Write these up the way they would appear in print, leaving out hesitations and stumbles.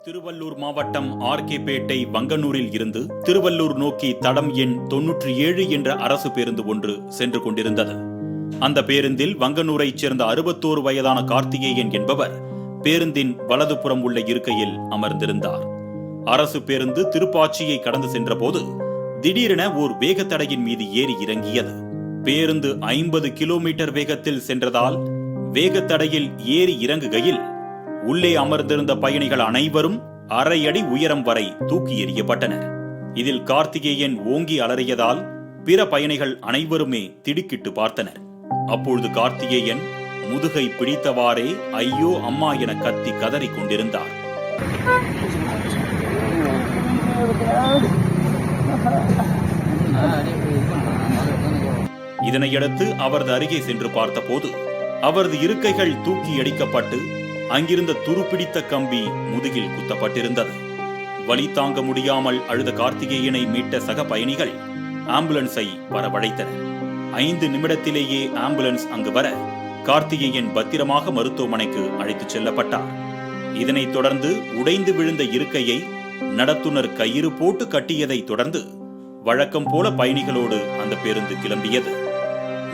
திருவள்ளூர் மாவட்டம் ஆர்கேபேட்டை வங்கனூரில் இருந்து திருவள்ளூர் நோக்கி தடம் எண் 97 என்ற அரசு பேருந்து ஒன்று சென்று கொண்டிருந்தது. அந்த பேருந்தில் வங்கனூரைச் சேர்ந்த 61 வயதான கார்த்திகேயன் என்பவர் பேருந்தின் வலதுபுறம் உள்ள இருக்கையில் அமர்ந்திருந்தார். அரசு பேருந்து திருப்பாச்சியை கடந்து சென்றபோது திடீரென ஓர் வேகத்தடையின் மீது ஏறி இறங்கியது. பேருந்து 50 கிலோமீட்டர் வேகத்தில் சென்றதால் வேகத்தடையில் ஏறி இறங்குகையில் உள்ளே அமர்ந்திருந்த பயணிகள் அனைவரும் அரை அடி உயரம் வரை தூக்கி எறியப்பட்டனர். இதில் கார்த்திகேயன் ஓங்கி அலறியதால் பிற பயணிகள் அனைவருமே திடுக்கிட்டு பார்த்தனர். அப்பொழுது கார்த்திகேயன் முதுகை பிடித்தவாறே ஐயோ அம்மா என கத்தி கதறிக் கொண்டிருந்தார். இதனையடுத்து அவரது அருகே சென்று பார்த்தபோது அவரது இருக்கைகள் தூக்கி அடிக்கப்பட்டு அங்கிருந்த துருப்பிடித்த கம்பி முதுகில் குத்தப்பட்டிருந்தது. வலி தாங்க முடியாமல் அழுத கார்த்திகேயனை மீட்ட சக பயணிகள் ஆம்புலன்ஸை வரவழைத்தனர். 5 நிமிடத்திலேயே ஆம்புலன்ஸ் அங்கு வர கார்த்திகேயன் பத்திரமாக மருத்துவமனைக்கு அழைத்துச் செல்லப்பட்டார். இதனைத் தொடர்ந்து உடைந்து விழுந்த இருக்கையை நடத்துனர் கயிறு போட்டு கட்டியதை தொடர்ந்து வழக்கம் போல பயணிகளோடு அந்த பேருந்து கிளம்பியது.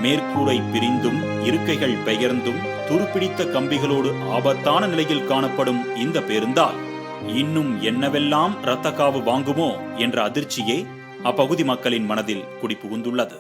மேற்கூரை பிரிந்தும் இருக்கைகள் பெயர்ந்தும் துருப்பிடித்த கம்பிகளோடு ஆபத்தான நிலையில் காணப்படும் இந்த பேருந்தால் இன்னும் என்னவெல்லாம் இரத்த காவு வாங்குமோ என்ற அதிர்ச்சியே அப்பகுதி மக்களின் மனதில் குடிபுகுந்துள்ளது.